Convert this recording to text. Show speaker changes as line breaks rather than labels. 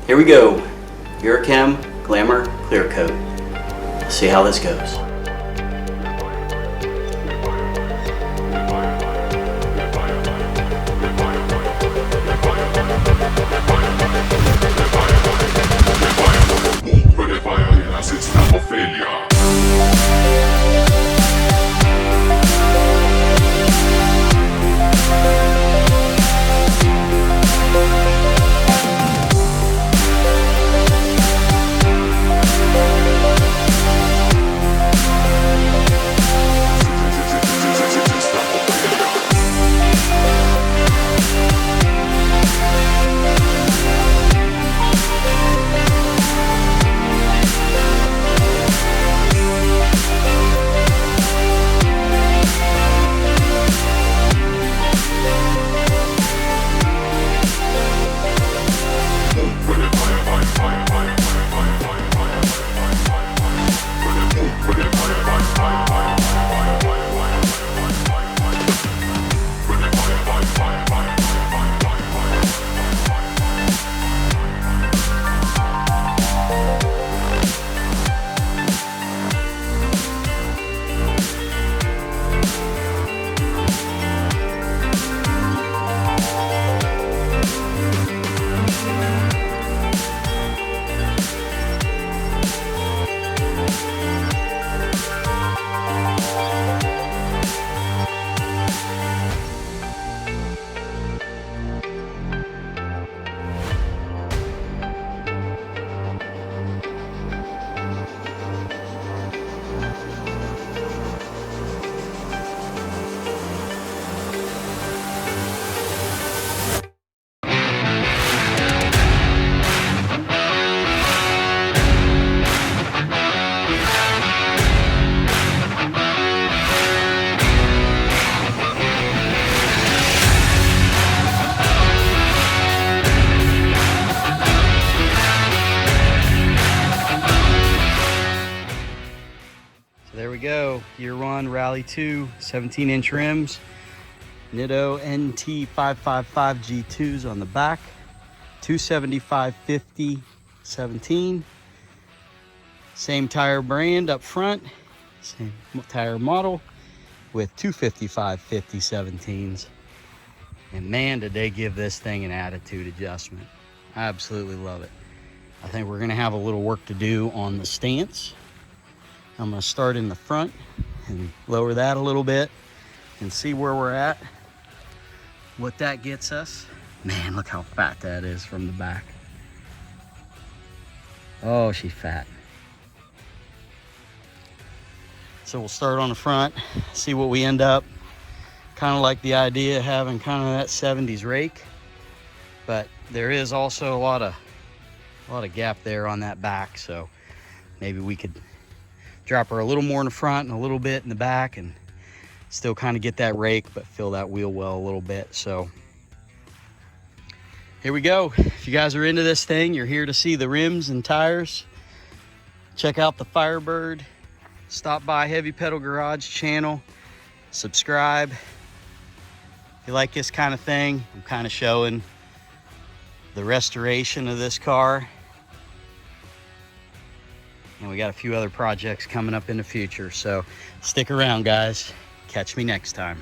Here we go. Urechem Glamour Clearcoat. Let's see how this goes. There we go, year one, Rally 2, 17-inch rims, Nitto NT555 G2s on the back, 275/50 17, same tire brand up front, same tire model with 255/50 17s. And man, did they give this thing an attitude adjustment. I absolutely love it. I think we're gonna have a little work to do on the stance. I'm gonna start in the front and lower that a little bit and see where we're at, what that gets us. Man, look how fat that is from the back. Oh, she's fat. So we'll start on the front, see what we end up. Kind of like the idea of having kind of that 70s rake, but there is also a lot of gap there on that back, so maybe we could drop her a little more in the front and a little bit in the back and still kind of get that rake but fill that wheel well a little bit. So here we go. If you guys are into this thing, you're here to see the rims and tires, check out the Firebird, stop by Heavy Pedal Garage channel, subscribe. If you like this kind of thing, I'm kind of showing the restoration of this car. And we got a few other projects coming up in the future. So stick around, guys. Catch me next time.